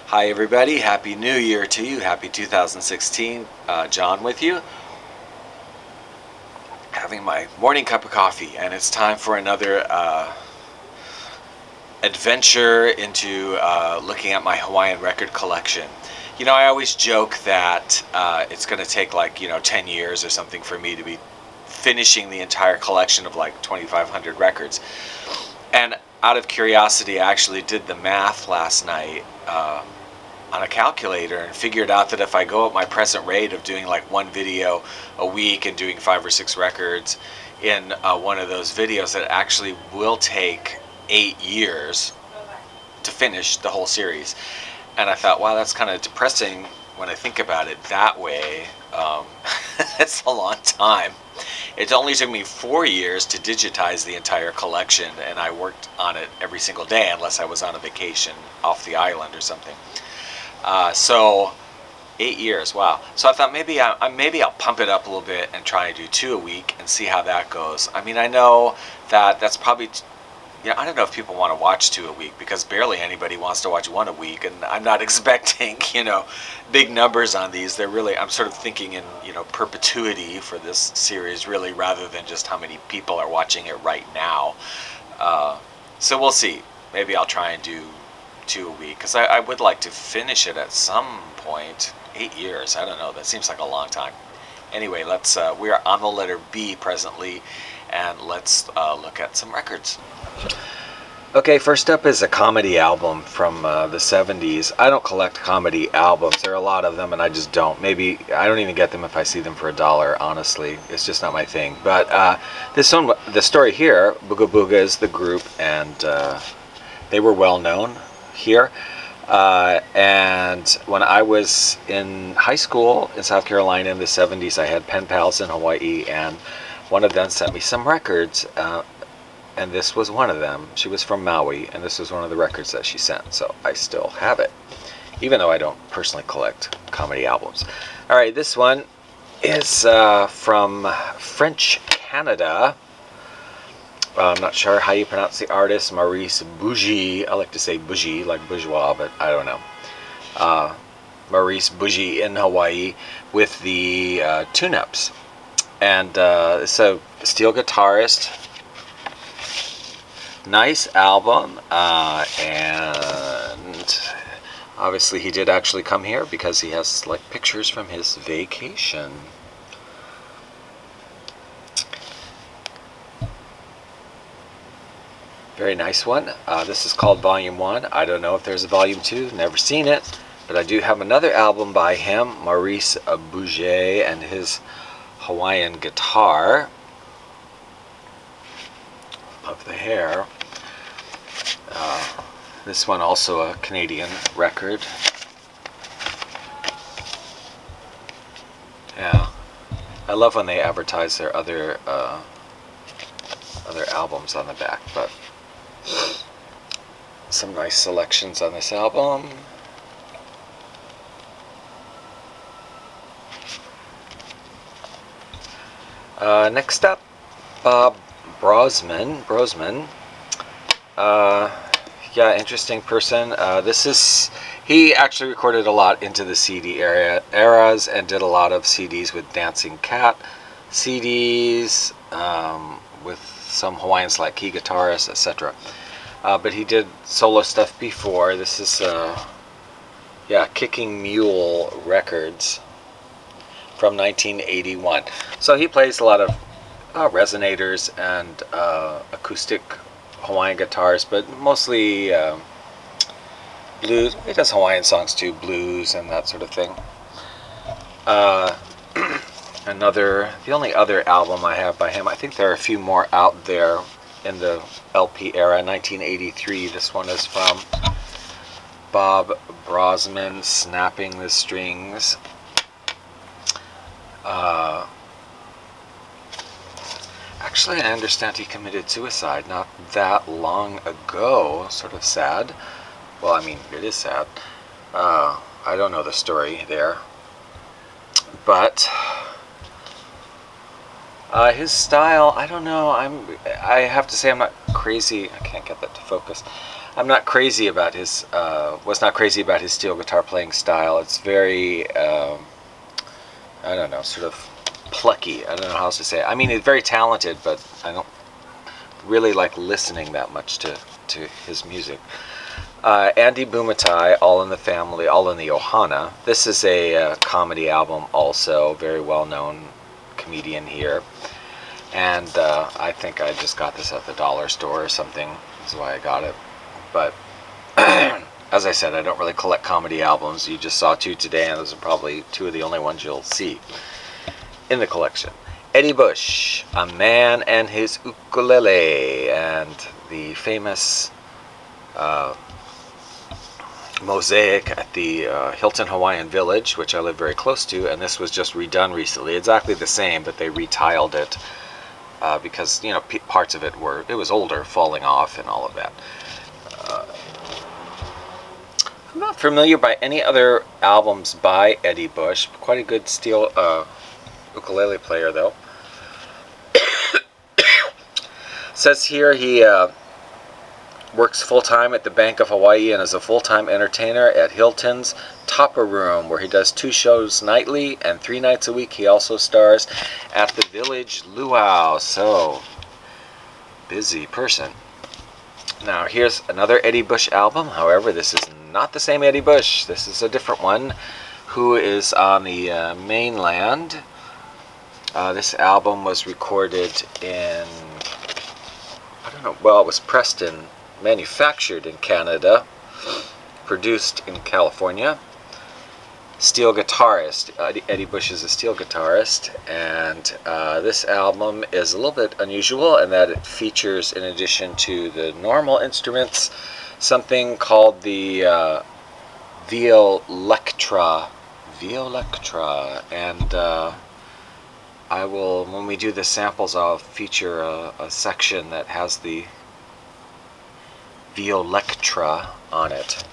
Hi everybody, Happy New Year to you, Happy 2016, John with you, having my morning cup of coffee, and it's time for another adventure into looking at my Hawaiian record collection. You know, I always joke that it's going to take 10 years or something for me to be finishing the entire collection of like 2,500 records. And out of curiosity, I actually did the math last night on a calculator and figured out that if I go at my present rate of doing like one video a week and doing 5 or 6 records in one of those videos, it actually will take 8 years to finish the whole series. And I thought, wow, that's kind of depressing when I think about it that way. It's a long time. It only took me 4 years to digitize the entire collection, and I worked on it every single day unless I was on a vacation off the island or something. So 8 years, wow. So I thought maybe I'll pump it up a little bit and try and do 2 a week and see how that goes. I mean, I know that's probably, I don't know if people want to watch 2 a week, because barely anybody wants to watch 1 a week, and I'm not expecting, big numbers on these. They're really, I'm sort of thinking in, perpetuity for this series, really, rather than just how many people are watching it right now. So we'll see. Maybe I'll try and do 2 a week, because I would like to finish it at some point. 8 years, I don't know, that seems like a long time. Anyway, we are on the letter B presently, and let's look at some records. Okay, first up is a comedy album from the 70s. I don't collect comedy albums. There are a lot of them, and I just don't. Maybe I don't even get them if I see them for $1, honestly. It's just not my thing. But this one, the story here, Booga Booga is the group, and they were well known here. And when I was in high school in South Carolina in the 70s, I had pen pals in Hawaii, and one of them sent me some records, and this was one of them. She was from Maui, and this was one of the records that she sent, so I still have it, even though I don't personally collect comedy albums. All right, this one is from French Canada. I'm not sure how you pronounce the artist, Maurice Bougie. I like to say Bougie, like bourgeois, but I don't know. Maurice Bougie in Hawaii with the tune-ups. And it's a steel guitarist. Nice album. And obviously he did actually come here because he has like pictures from his vacation. Very nice one. This is called Volume 1. I don't know if there's a Volume 2. Never seen it. But I do have another album by him, Maurice Bougie, and his Hawaiian guitar. Love the hair. This one also a Canadian record. Yeah. I love when they advertise their other albums on the back, but some nice selections on this album. Next up, Bob Brozman. Yeah, interesting person. He actually recorded a lot into the CD eras and did a lot of CDs with Dancing Cat CDs, with some Hawaiians like key guitarists, etc. But he did solo stuff before. This is, Kicking Mule Records from 1981. So he plays a lot of resonators and acoustic Hawaiian guitars, but mostly blues. He does Hawaiian songs too, blues and that sort of thing. The only other album I have by him, I think there are a few more out there in the LP era, 1983. This one is from Bob Brozman, Snapping the Strings. Actually, I understand he committed suicide not that long ago. Sort of sad. Well, I mean, it is sad. I don't know the story there. But his style, I don't know. I have to say I'm not crazy. I can't get that to focus. I'm not crazy about his was not crazy about his steel guitar playing style. It's very I don't know, sort of plucky. I don't know how else to say it. I mean, he's very talented, but I don't really like listening that much to his music. Andy Bumatai, All in the Family, All in the Ohana. This is a comedy album also, very well-known comedian here. And I think I just got this at the dollar store or something. That's why I got it. But as I said, I don't really collect comedy albums. You just saw two today, and those are probably two of the only ones you'll see in the collection. Eddie Bush, A Man and His Ukulele, and the famous mosaic at the Hilton Hawaiian Village, which I live very close to, and this was just redone recently. Exactly the same, but they retiled it because, you know, parts of it was older, falling off and all of that. I'm not familiar by any other albums by Eddie Bush. Quite a good steel ukulele player, though. Says here he works full-time at the Bank of Hawaii and is a full-time entertainer at Hilton's Tapa Room, where he does 2 shows nightly, and 3 nights a week he also stars at the Village Luau. So, busy person. Now, here's another Eddie Bush album. However, this is not the same Eddie Bush. This is a different one, who is on the mainland. This album was recorded in, I don't know, well, it was pressed in, manufactured in Canada, produced in California. Steel guitarist. Eddie Bush is a steel guitarist, and this album is a little bit unusual in that it features, in addition to the normal instruments, something called the violectra, and I will, when we do the samples, I'll feature a section that has the violectra on it.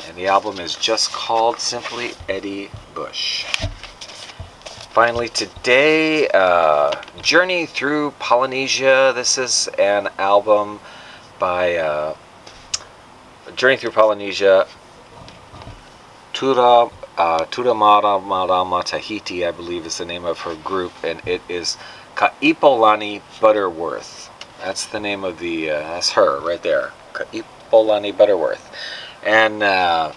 And the album is just called simply Eddie Bush. Finally today, Journey Through Polynesia. This is an album by Journey Through Polynesia, Tura Marama Tahiti, I believe is the name of her group, and it is Kaipolani Butterworth. That's the name of the, that's her right there, Kaipolani Butterworth. And I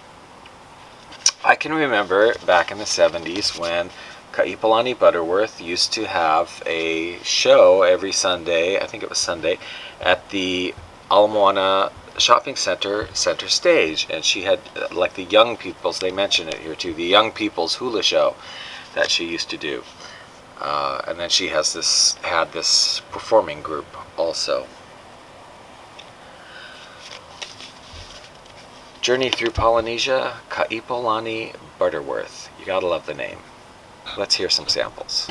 can remember back in the 70s when Kaipolani Butterworth used to have a show every Sunday, I think it was Sunday, at the Ala Moana Shopping Center stage, and she had like the young people's, they mention it here too, the young people's hula show that she used to do, and then she had this performing group also. Journey Through Polynesia, Kaipolani Butterworth. You gotta love the name. Let's hear some samples.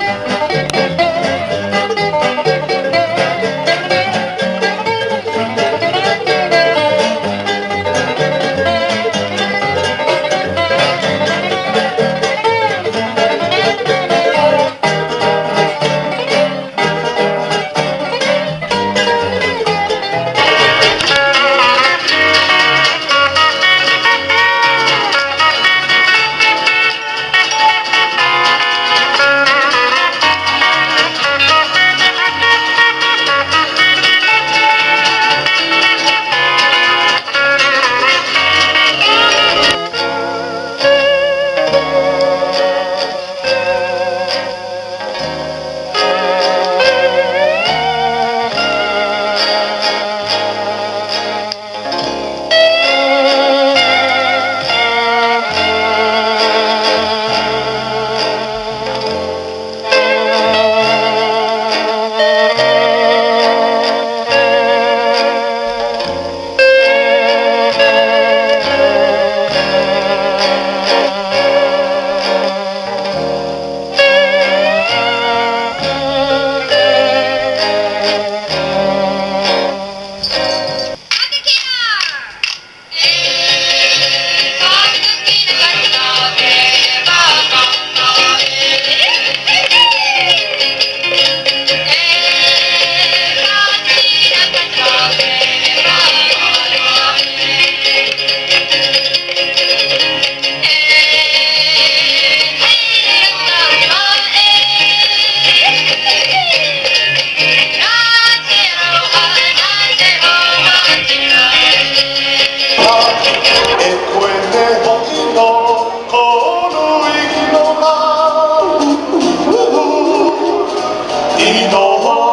いの